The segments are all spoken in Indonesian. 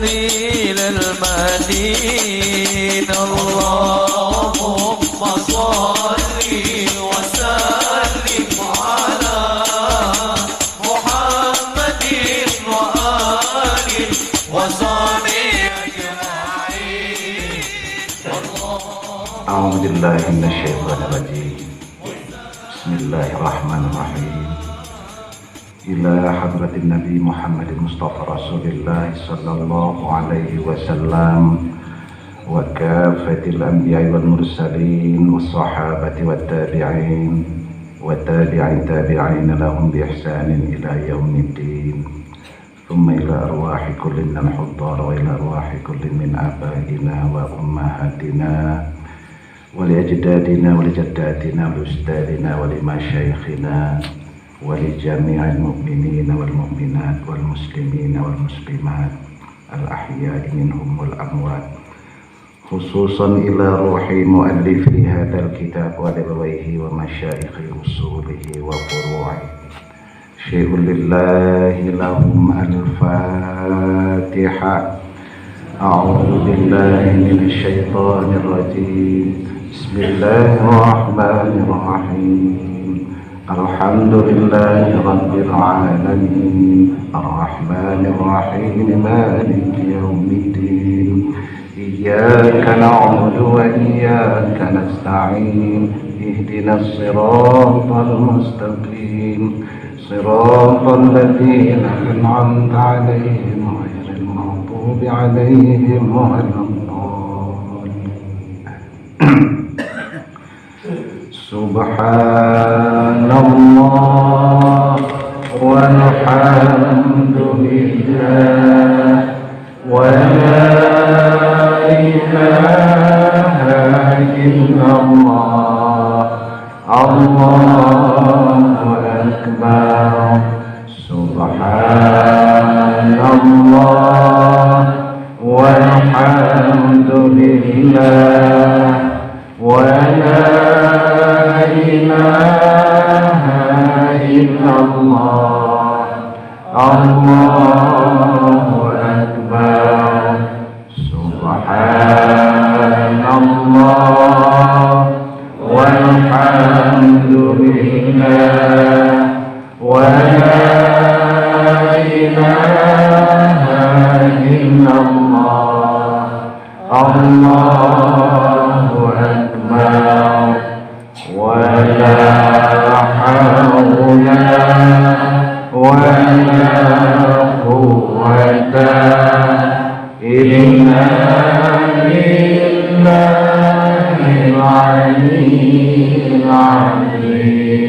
خليل المدين اللهم صل وسلم على محمد وآله وصحبه أجمعين. أعوذ بالله من الشيطان الرجيم. بسم الله الرحمن الرحيم. إلى حضرة النبي محمد المصطفى رسول الله صلى الله عليه وسلم وكافة الأنبياء والمرسلين والصحابة والتابعين والتابعين لهم بإحسان إلى يوم الدين، ثم إلى أرواح كل من الحضار وإلى أرواح كل من آبائنا وأمهاتنا ولأجدادنا ولجداتنا ولأستاذنا ولمشايخنا ولجميع المؤمنين والمؤمنات والمسلمين والمسلمات الأحياء منهم والأموات، خصوصا إلى روح مؤلف هذا الكتاب ولأبويه ومشايخ أصوله وفروعه. شيء لله لهم الفاتحة. أعوذ بالله من الشيطان الرجيم. بسم الله الرحمن الرحيم. الحمد لله رب العالمين الرحمن الرحيم مالك يوم الدين. إياك نعبد وإياك نستعين. اهدنا الصراط المستقيم صراط الذين أنعمت عليهم غير المغضوب عليهم ولا الضالين. سبحان الله والحمد لله ولا إله إلا الله الله أكبر. سبحان الله والحمد لله ولا إله إلا الله الله أكبر. سبحان الله والحمد لله ولا إله إلا الله الله أكبر. ولا حول ولا قوة إلا بالله العلي العظيم.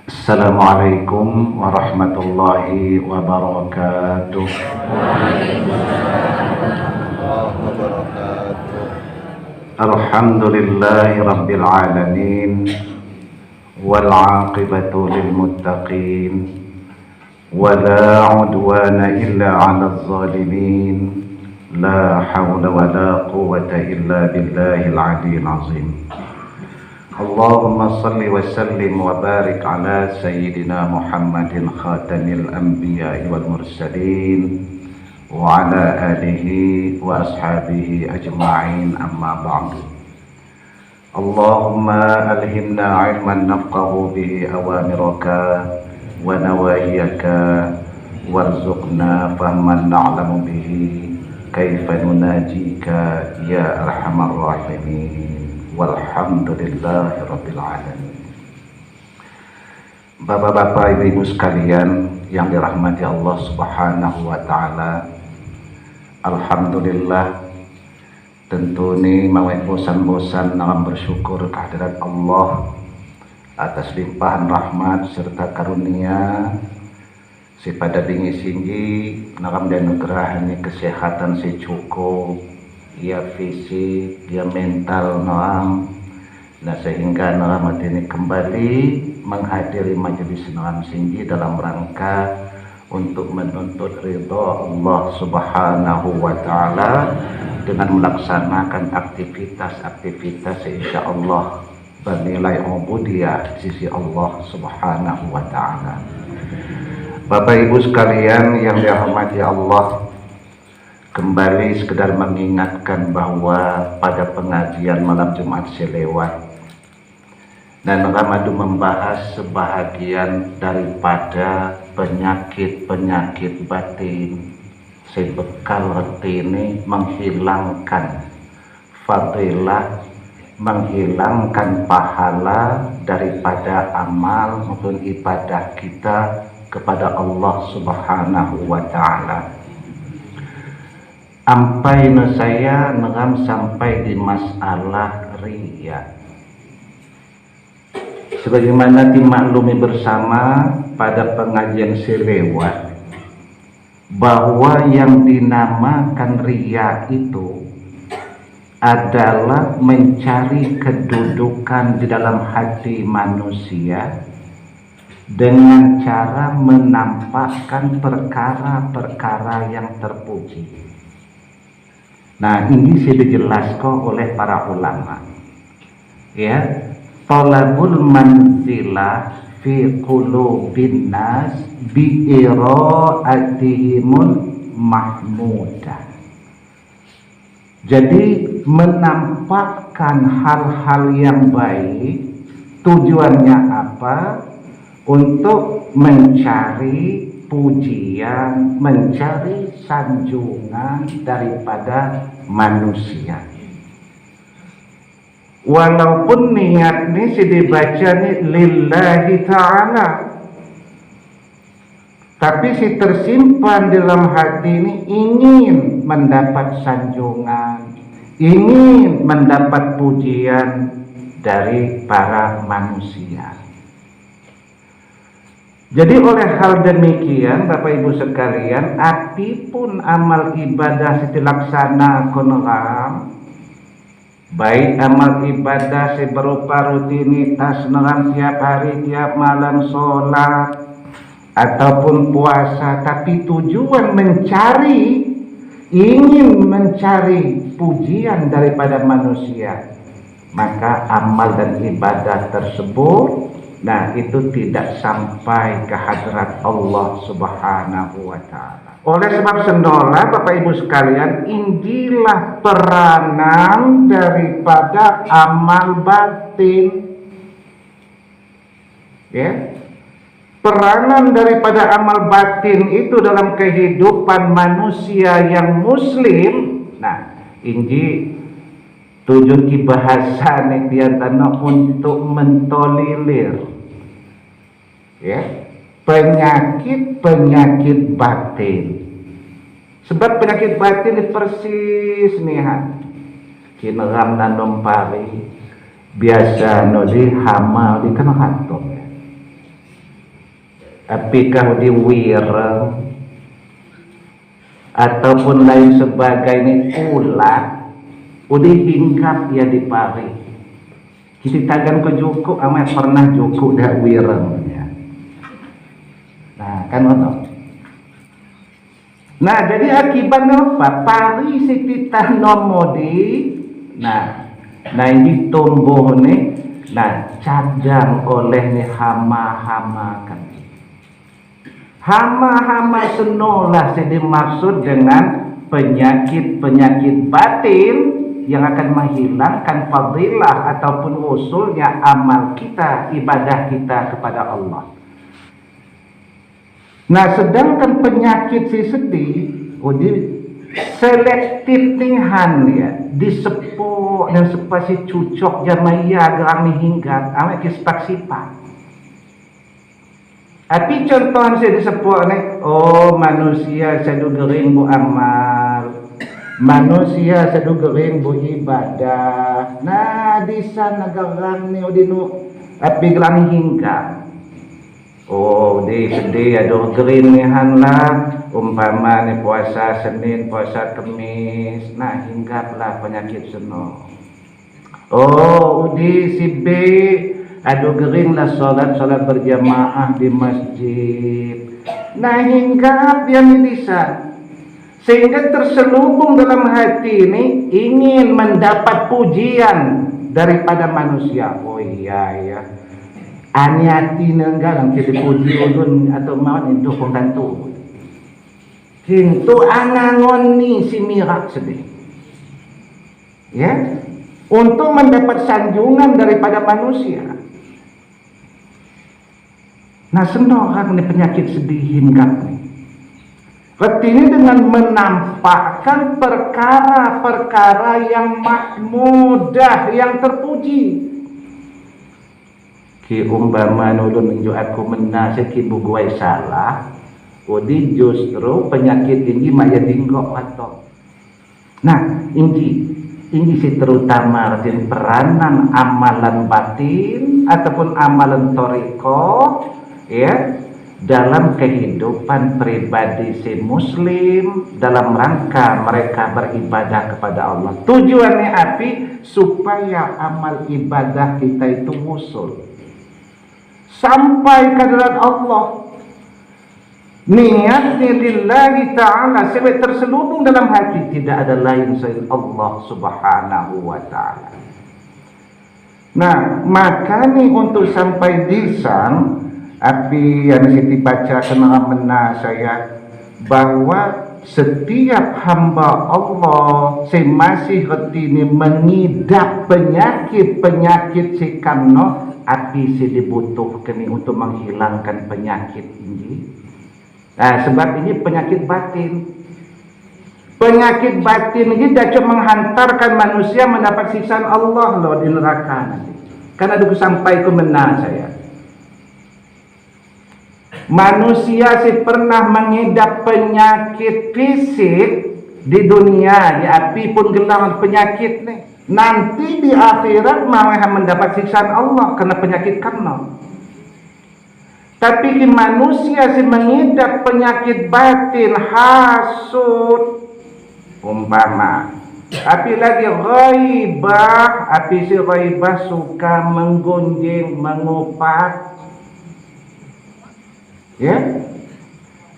السلام عليكم ورحمة الله وبركاته. الحمد لله رب العالمين والعاقبة للمتقين ولا عدوان إلا على الظالمين. لا حول ولا قوة إلا بالله العلي العظيم. اللهم صل وسلم وبارك على سيدنا محمد خاتم الأنبياء والمرسلين وعلى آله وأصحابه أجمعين. أما بعد. اللهم ألهمنا علما نفقه به أوامرك ونواهيك وارزقنا فهما نعلم به كيف نناجيك يا أرحم الراحمين. والحمد لله رب العالمين. Bapak-bapak, ibu-ibu sekalian yang dirahmati Allah Subhanahu wa Ta'ala, alhamdulillah, tentu ini mau bosan-bosan dalam bersyukur kehadirat Allah atas limpahan rahmat serta karunia si pada bingi singgi dalam dan nugerahnya kesehatan si cukup, ya fisik, ya mental noam. Nah, sehingga noam ini kembali menghadiri majelis noam singgi dalam rangka untuk menuntut ridha Allah Subhanahu wa Ta'ala dengan melaksanakan aktivitas-aktivitas insyaallah bernilai ubudiyah di sisi Allah Subhanahu wa Ta'ala. Bapak Ibu sekalian yang dirahmati Allah, kembali sekedar mengingatkan bahwa pada pengajian malam Jumat selewat dan Ramadu membahas sebahagian daripada penyakit-penyakit batin sebekal retini menghilangkan fadilah, menghilangkan pahala daripada amal maupun ibadah kita kepada Allah Subhanahu wa Ta'ala. Ampai saya ngam sampai di masalah riya. Sebagaimana dimaklumi bersama pada pengajian selewat bahwa yang dinamakan riya itu adalah mencari kedudukan di dalam hati manusia dengan cara menampakkan perkara-perkara yang terpuji. Nah, ini sudah dijelaskan oleh para ulama. Ya, talabul manzilah fi qulubin nas bi iraatihimul mahmudah. Jadi menampakkan hal-hal yang baik, tujuannya apa? Untuk mencari pujian, mencari sanjungan daripada manusia. Walaupun niat ini dibaca nih lillahi ta'ala, tapi si tersimpan dalam hati ini ingin mendapat sanjungan, ingin mendapat pujian dari para manusia. Jadi oleh hal demikian Bapak Ibu sekalian, apapun amal ibadah dilaksana konoram, baik amal ibadah berupa rutinitas neram tiap hari, tiap malam sholat ataupun puasa, tapi tujuan mencari, ingin mencari pujian daripada manusia, maka amal dan ibadah tersebut, nah itu tidak sampai ke hadrat Allah Subhanahu wa Ta'ala. Oleh sebab sendola Bapak Ibu sekalian, inilah peranan daripada amal batin. Ya, peranan daripada amal batin itu dalam kehidupan manusia yang muslim. Nah, ini tujuan bahasa diantara untuk mentolilir, ya, penyakit batin. Sebab penyakit batin ini persis nih, kineram nanom pari biasa di hama di kana kantor, apakah di wireng ataupun lain sebagainya ulat udah hinggap ya di pari. Kita tagan ke juku, amat pernah juku dah wireng ya. Nah, kan ono. Nah, jadi akibatnya apa? Pari sititah nomodi. Nah ini tumbuh nih. Nah, cadang oleh nih hama-hama kan. Hama-hama senolah yang dimaksud dengan penyakit-penyakit batin yang akan menghilangkan fadilah ataupun usulnya amal kita, ibadah kita kepada Allah. Nah, sedangkan penyakit si sedih, di selektif tinghan ya, disepuk dan sepasi cucok jamaya gerang hingga amat kispak sifat. Tapi contohnya saya disepuk nih, oh manusia sadu gering bu amal, manusia sadu gering bu ibadah. Nah, di sana gerang nih udinu api gerang hingga. Oh, di sedih aduh gerinihan lah, umpama nih puasa Senin, puasa Kamis, nah hinggaplah penyakit seno. Oh, di si B aduh gering lah sholat berjamaah di masjid, nah hinggap yang bisa, sehingga terselubung dalam hati ini ingin mendapat pujian daripada manusia. Oh iya ya, Aniati nenggalang kita puji ulun atau mau itu pembantu. Kintu anangon ni si mirak sedih. Ya, untuk mendapat sanjungan daripada manusia. Nah, senang ni penyakit sedih hinggap ni. Artinya dengan menampakkan perkara-perkara yang mudah, yang terpuji. Ki umpama nulun injo aku menasih ki buguai salah, odi justru penyakit ini maya dinggok atau. Nah, ini si terutama artinya peranan amalan batin ataupun amalan toriko, ya, dalam kehidupan pribadi si muslim dalam rangka mereka beribadah kepada Allah. Tujuannya api supaya amal ibadah kita itu musul sampai kehadirat Allah. Niatnya lillahi ta'ala sampai terselubung dalam hati, tidak ada lain selain Allah subhanahu wa ta'ala. Nah, makanya untuk sampai di sana api yang Siti baca kena saya bahwa setiap hamba Allah masih retini mengidap penyakit si kamno api si dibutuhkan untuk menghilangkan penyakit ini. Nah, sebab ini penyakit batin. Penyakit batin ini tidak menghantarkan manusia mendapat siksaan Allah loh di neraka nanti. Karena dulu sampai ke mana saya. Manusia sih pernah mengidap penyakit fisik di dunia, di api pun gelang penyakit nih. Nanti di akhirat malah mendapat siksaan Allah karena penyakit karena. Tapi manusia sih mengidap penyakit batin, hasud, umpama. Api lagi ghaibah, api si ghaibah suka menggunjing, mengupat. Ya,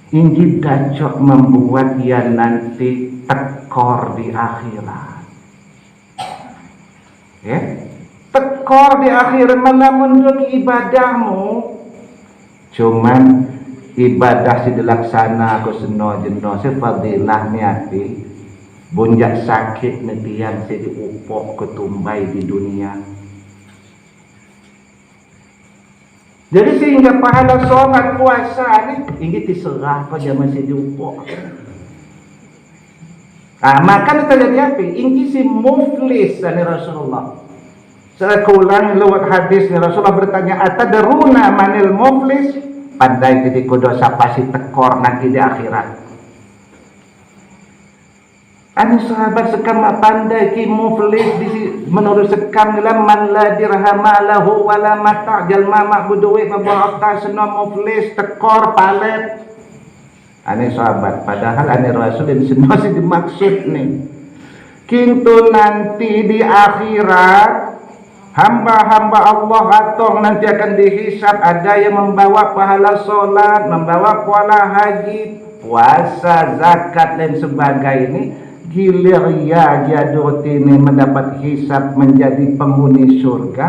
ini dacok membuat dia nanti tekor di akhirat. Ya, tekor di akhirat malah menurut ibadahmu. Cuman ibadah si dilaksana aku seno jeno si fadilah niati bunjak sakit netian si diupok ketumbai di dunia. Jadi sehingga pahala sholat puasa ini diserah pada masih diupok. Maka kita lihat apa? Ini si muflis dari Rasulullah. Saya ulang lewat hadis Rasulullah bertanya, atadruna manil muflis? Pandai ketika dosa pasti tekor nanti di akhirat. Anu sahabat sekam pandai ki muflis menurut sekam dalam man la dirhama lahu wala mata jalma ma'budu wa ba'ta seno muflis tekor palet. Ane sahabat padahal ane rasul ini seno si dimaksud nih. Kintu nanti di akhirat hamba-hamba Allah atong nanti akan dihisab, ada yang membawa pahala solat, membawa pahala haji, puasa, zakat dan sebagainya. Gilir ya jadut ini mendapat hisab menjadi penghuni surga,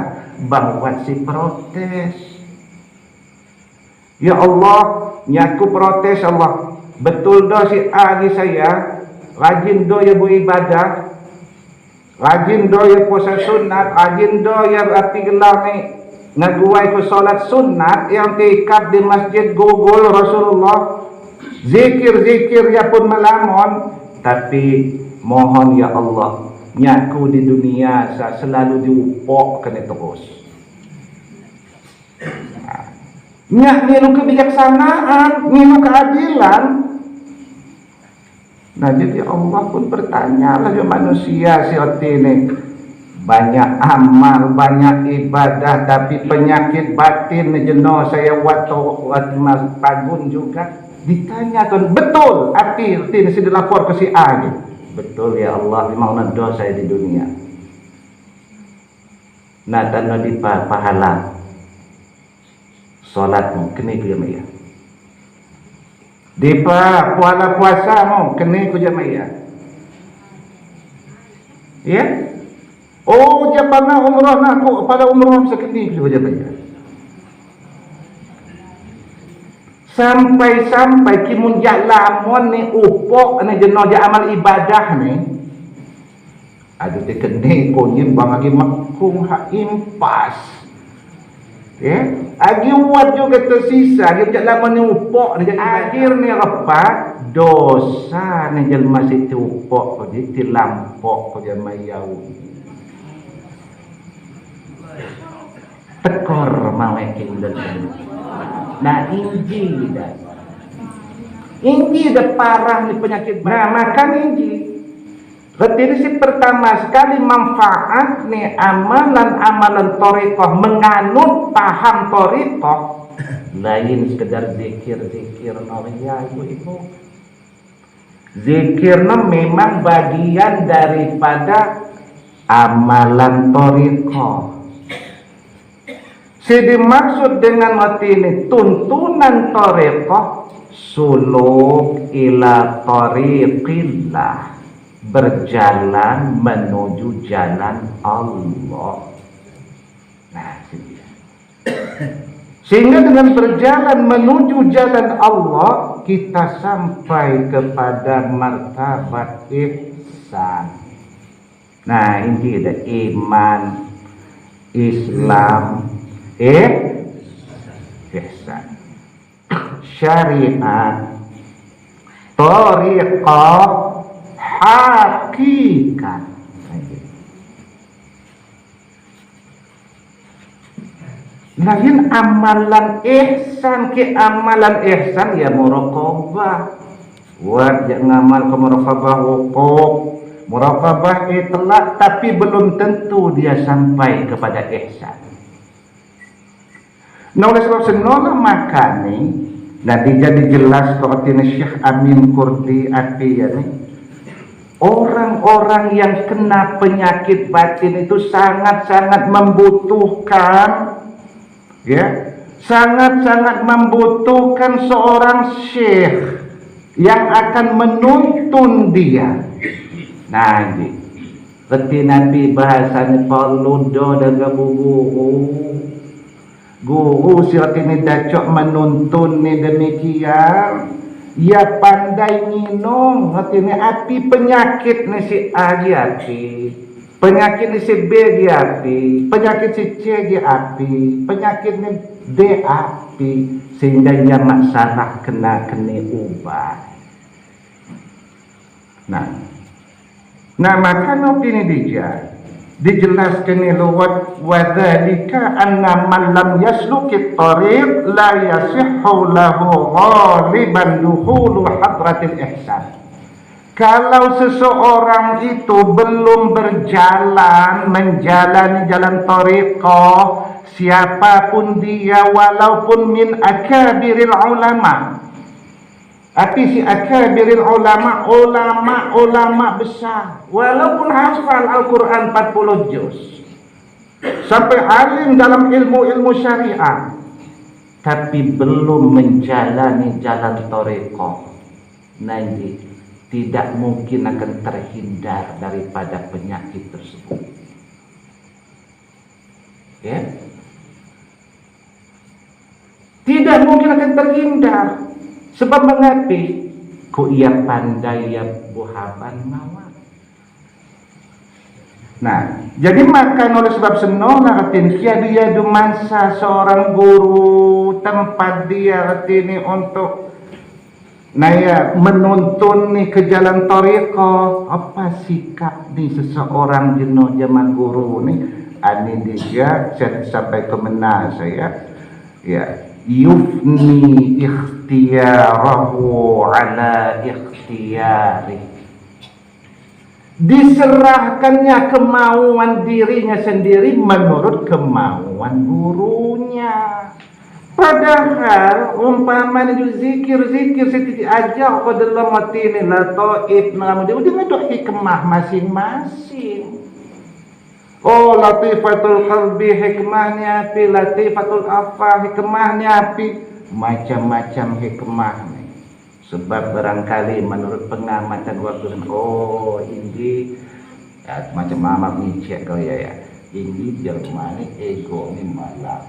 bahwa si protes. Ya Allah, nyaku protes Allah. Betul do si agi saya, rajin do ya bu ibadah, rajin do ya puasa sunat, rajin do ya api gelar ni ngaguai ku solat sunat yang tikap di masjid gugul Rasulullah, zikir-zikir ya pun melamun. Tapi mohon ya Allah, nyaku di dunia saya selalu diupok kena terus. Nyak ngilu kebijaksanaan, ngilu keadilan. Nah jadi Allah pun bertanya lah ya manusia si ini banyak amal, banyak ibadah, tapi penyakit batin jenuh saya waktu mas pagun juga. Ditanyakan betul arti ini si dilapor ke si A gitu. Betul ya Allah, memang dosa saya di dunia. Nah dan di pahala solatmu kena ku jamaya. Di puasa puasamu kena ku jamaya. Ya? Oh, jabana umrah nak pada umrah sekini ku jamaya. Sampai-sampai kimun jalamon ni upok ni jenuh je amal ibadah ni. Ada tekene konyin bang lagi makung hak impas. Ya, agi wat juga tersisa, agi jalamon ni upok ni akhirnya apa? Dosa ni jelma situ upok jadi tilampok je mayau. Tekor mau eking dan nah inji dah parah ni penyakit. Nah makan inji definisi pertama sekali manfaat ni amalan-amalan thariqah, menganut paham thariqah lain sekedar zikir-zikir ya ibu-ibu. Zikirnya memang bagian daripada amalan thariqah. Jadi maksud dengan mati ini tuntunan thariqah suluk ila thariqillah, berjalan menuju jalan Allah. Nah, sehingga dengan berjalan menuju jalan Allah kita sampai kepada martabat ihsan. Nah, ini ada iman, Islam, ihsan, syariat, thariqah, hakikat. Lain amalan ihsan ke amalan ihsan ya muraqabah. Buat yang ngamal ke muraqabah wukuf, muraqabah itlaq, tapi belum tentu dia sampai kepada ihsan. Nah oleh sebab senolah maka ni nanti jadi jelas seperti Syekh Amin Kurdi ya ni, orang-orang yang kena penyakit batin itu sangat-sangat membutuhkan, ya, sangat-sangat membutuhkan seorang syekh yang akan menuntun dia. Nah ini seperti Nabi bahasanya paludo dan guru sirat ini dacok menuntun ni demikian. Ia pandai minum, ngerti ni api penyakit ni si A dia api, penyakit ni si B dia api, penyakit si C dia api, penyakit ni D api, sehingga ia masalah kena ubah. Nah maka opini dia dijelaskan ni luwat wadzalika anna man lam yaslukit tariq la yasihhu lahu ghaliban dukhulu hadratil ihsan. Kalau seseorang itu belum berjalan menjalani jalan tariqah, siapapun dia walaupun min akabiril ulama, tapi si akabiril ulama, ulama besar, walaupun hafal Al-Quran 40 juz, sampai alim dalam ilmu syariah, tapi belum menjalani jalan thariqah, nanti tidak mungkin akan terhindar daripada penyakit tersebut. Ya? Tidak mungkin akan terhindar. Sebab mengapi ku ia pandai ya buhaban mawar. Nah, jadi makan oleh sebab senolah artinya dia masa seorang guru tempat dia artinya untuk naya menuntun ni ke jalan thariqah. Apa sikap ni seseorang jenuh zaman guru ni? Ini dia saya sampai ke mana saya ya, yufni ikhtiyarahu ala ikhtiyari, diserahkannya kemauan dirinya sendiri menurut kemauan gurunya. Padahal umpamanya zikir-zikir saya diajar pada dalam hati ini lah taib nama dia ngedok hikmah masing-masing. Oh, latifatul qalbi hikmahnya api, latifatul afa hikmahnya api, macam-macam hikmah nih. Sebab barangkali menurut pengamatan waktu, oh ini ya, macam amat nih cek kau ya, ini Jerman ego ini malah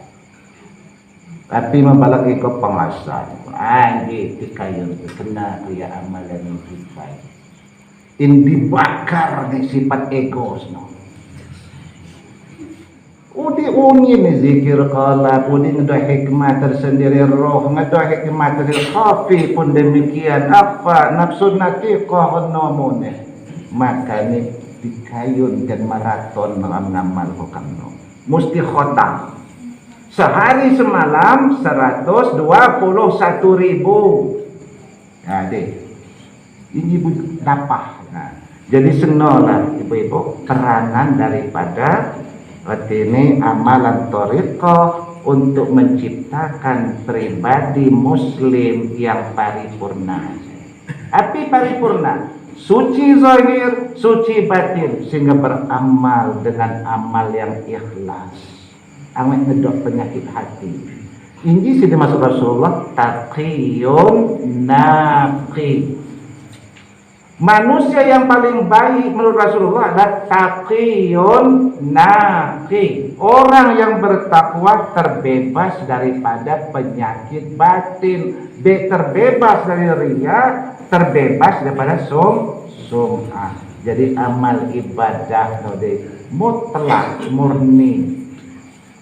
Tapi mabalak iko pengasan. Anji tikayun kena kuya amalan yang kita. Indi bakar ni sifat egos no. Udi uni ni zikir qalab, udi ngada hikmah tersendiri roh, ngada hikmah tersendiri khafi pun demikian. Apa nafsu natiqah nomone. Maka ni dikayun dan maraton ngamal hukamno. Mesti khotam. Sehari semalam 121.000. Nah, deh. Ini dapah. Nah, jadi senolah ibu-ibu peranan daripada ini amalan thariqah untuk menciptakan pribadi muslim yang paripurna. Api paripurna, suci zahir, suci batin, sehingga beramal dengan amal yang ikhlas. Awet ngedok penyakit hati. Ini sudah masuk Rasulullah taqiyun naqi. Manusia yang paling baik menurut Rasulullah adalah taqiyun naqi. Orang yang bertakwa terbebas daripada penyakit batin, terbebas dari riya, terbebas daripada sum'ah. Jadi amal ibadah mutlak murni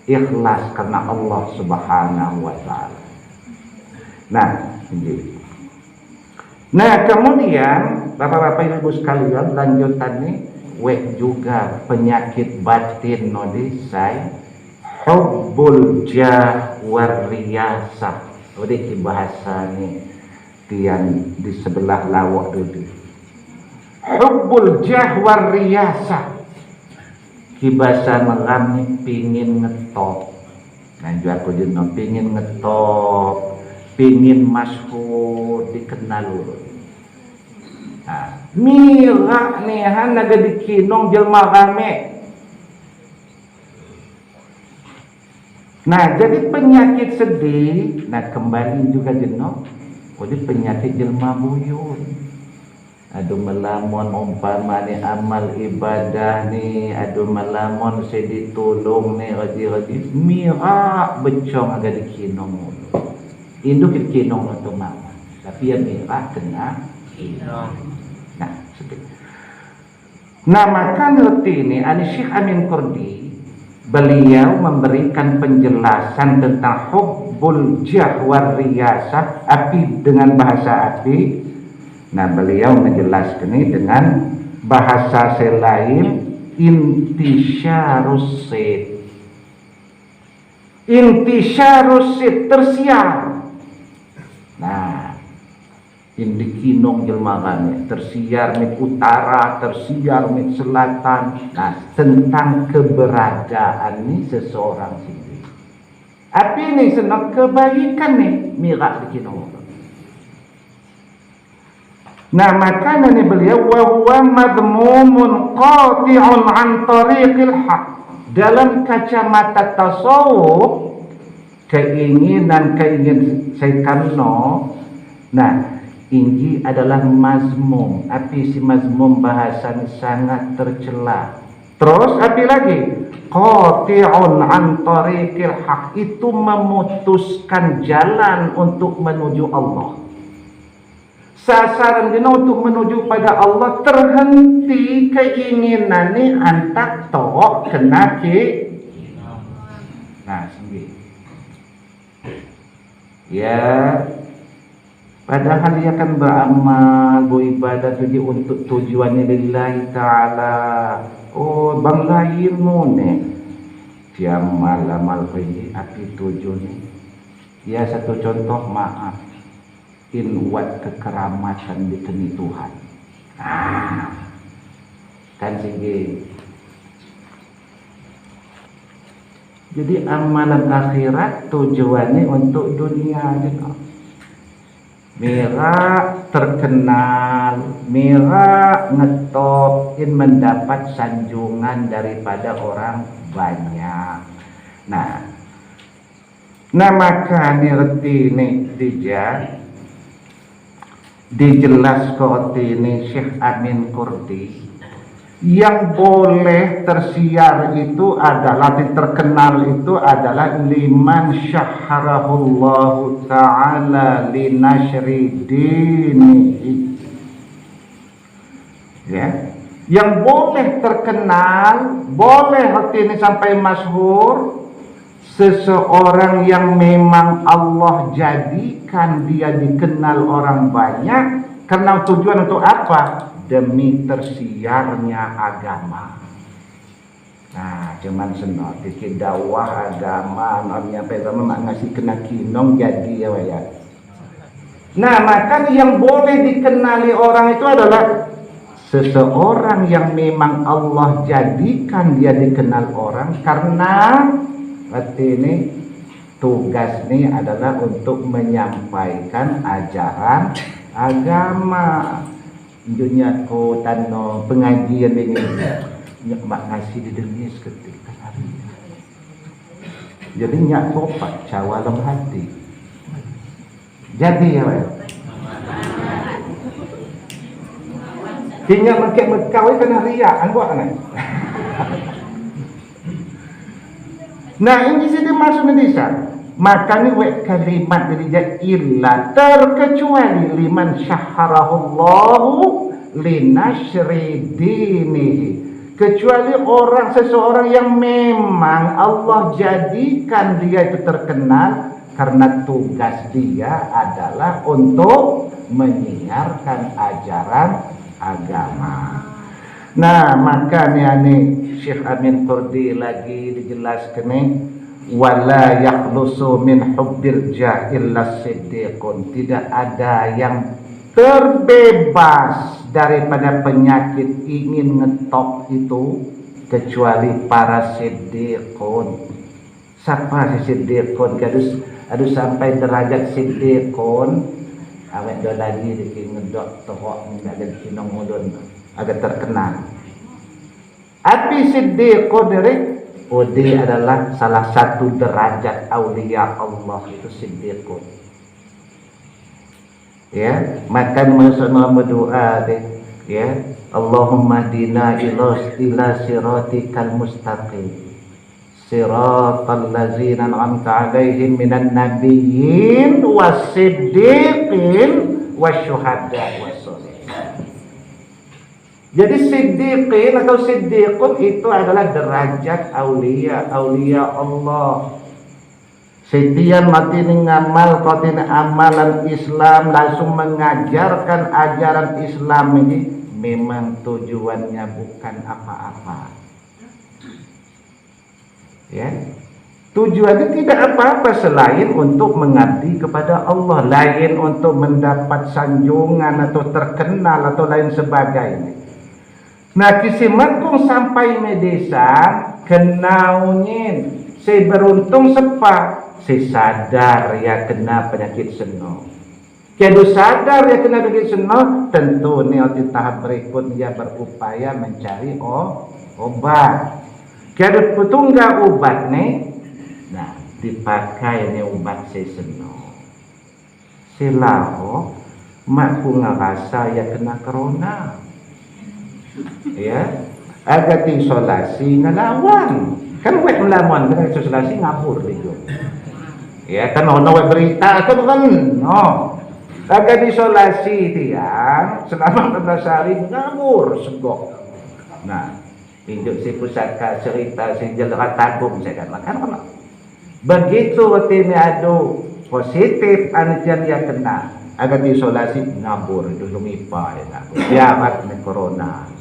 ikhlas karena Allah Subhanahu wa taala. Nah, ini. Nah, kemudian Bapak-bapak Ibu sekalian, lanjutannya juga penyakit batin nodi saya hubbul jah war riyasah. Udah bahasa nih tiang di sebelah lawak dulu. Hubbul jah war riyasah. Kibasa mengalami pingin ngetop. Nah, juga aku juga pingin ngetop, pingin masyhur dikenal. Nah, mirak nih naga dikinong jelma rame. Nah, jadi penyakit sedih, nah kembali juga jenuh. Jadi penyakit jelma buyun. Aduh melamun umpama ni amal ibadah ni, aduh melamun saya ditolong ni rajin-rajin mirak becong agak dikinong. Induk dikinong untuk mama. Tapi yang mirak kena kinong. Nah, nah maka ngerti ini Syekh Amin Kurdi, beliau memberikan penjelasan tentang hubbul jah war riyasah, api dengan bahasa api. Nah, beliau menjelaskan ini dengan bahasa selain intisyarus sid. Intisyarus sid, tersiar. Nah, indikinong jelma kami tersiar di utara, tersiar di selatan. Nah, tentang keberadaan ini seseorang sendiri. Apa ini senang kebaikan nih mirak dikinong. Nah, makanya nih beliau wa huwa madmumun qati'un an tariqil haq. Dalam kacamata tasawuf keinginan syaitan no. Nah, ini adalah mazmum. Api si mazmum bahasanya sangat tercela. Terus api lagi qati'un an tariqil haq, itu memutuskan jalan untuk menuju Allah. Sasaran dia untuk menuju pada Allah, terhenti keinginan ni antak tok kena ke. Nah, sendiri. Ya, padahal dia akan beramal, beribadah tuju untuk tujuannya lillahi ta'ala. Oh, bangga ilmu ni. Dia amal pergi api tujuh ni. Ya, satu contoh, maaf. Buat kekeramatan di keni Tuhan. Kan sini. Jadi amalan akhirat tujuannya untuk dunia juga. Mira terkenal, mira ngetop, mendapat sanjungan daripada orang banyak. Nah maka ngerti nih dijelas kok ini Syekh Amin Kurdi Yang boleh tersiar itu adalah, terkenal itu adalah liman syaharahullahu ta'ala linashri dinihi. Ya, yang boleh terkenal, boleh hati ini sampai masyhur, seseorang yang memang Allah jadikan dia dikenal orang banyak karena tujuan untuk apa? Demi tersiarnya agama. Nah, cuman senang dikit dakwah agama, namanya agama mak ngasih kena kinong jadi ya. Nah, maka yang boleh dikenali orang itu adalah seseorang yang memang Allah jadikan dia dikenal orang karena arti ini tugas ini adalah untuk menyampaikan ajaran agama. Dunia ko tano pengajian ini nyak mak ngasih di dunia seketika hari. Jadi nyak topak cawa dalam hati. Jadi ya weh. Kinya makai mekau kena riak buat kan. Nah, ini sih dimaksud desa. Maka ni wek kalimat dari illa terkecuali liman syaharahullahu linashri dinihi, kecuali seseorang yang memang Allah jadikan dia itu terkenal karena tugas dia adalah untuk menyiarkan ajaran agama. Nah, makanya nih Syekh Amin Qurdi lagi dijelaskan nih, wala yakhlusu min hubbil jahilla siddiqun, tidak ada yang terbebas daripada penyakit ingin ngetop itu kecuali para siddiqun. Siapa si siddiqun? Aduh sampai derajat siddiqun awet do lagi diki ngedok tohok ngagak kinong mudun agak terkenal. Api siddiqun dari Udi adalah salah satu derajat aulia Allah itu siddiqun. Ya, maka maksudnya berdoa deh, ya, Allahumma dina ila siratikal mustaqim. Siratal ladzina an'amta 'alaihim minan nabiyyin wasiddiqin wasyuhada wassalihin. Jadi siddiqin atau siddiqun itu adalah derajat aulia Allah. Setiap mati ngamal kotin amalan Islam langsung mengajarkan ajaran Islam ini memang tujuannya bukan apa-apa. Ya. Tujuannya tidak apa-apa selain untuk mengabdi kepada Allah, lain untuk mendapat sanjungan atau terkenal atau lain sebagainya. Nah, kisimakung sampai medesa kenaunin, saya beruntung sepak, saya sadar ya kena penyakit seno. Kalau sadar ya kena penyakit seno, tentu nih di tahap berikutnya berupaya mencari obat. Kalau petunggak obat nih, nah dipakai nih obat saya seno. Silaho, makku ngerasa ya kena corona. Ya, agak isolasi ngelawan kan wek melawan kan isolasi ngabur itu ya kan ono wek berita kan agak isolasi dia selama 14 hari ngabur segok. Nah pinjau si pusaka cerita si jelera tabung saya kan begitu waktu ini adu positif anian dia kena agak isolasi ngabur itu lumipa ya kiamat corona.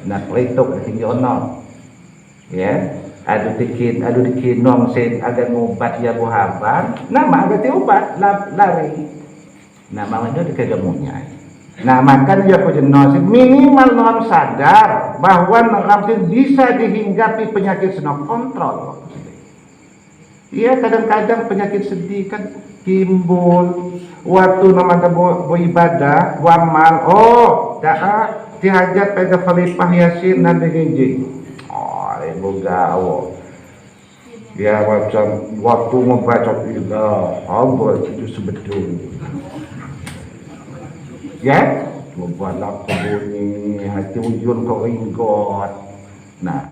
Nah perituk tinggi ono ya adu dikinong sen agak ngobat ya buhaban nama agak obat lari nama itu dikegemunya. Nah makanya aku jenos minimal non sadar bahwa non bisa dihinggapi penyakit senang kontrol. Iya kadang-kadang penyakit sedih kan timbul waktu namanya beribadah amal dah dihajat pada Khalifah Yasin dan begini. Ibu gawo. Ya macam waktu membaca juga apa itu sebetulnya. Ya, Wabalak ko bunyi hati ujun ko ringgot. Nah,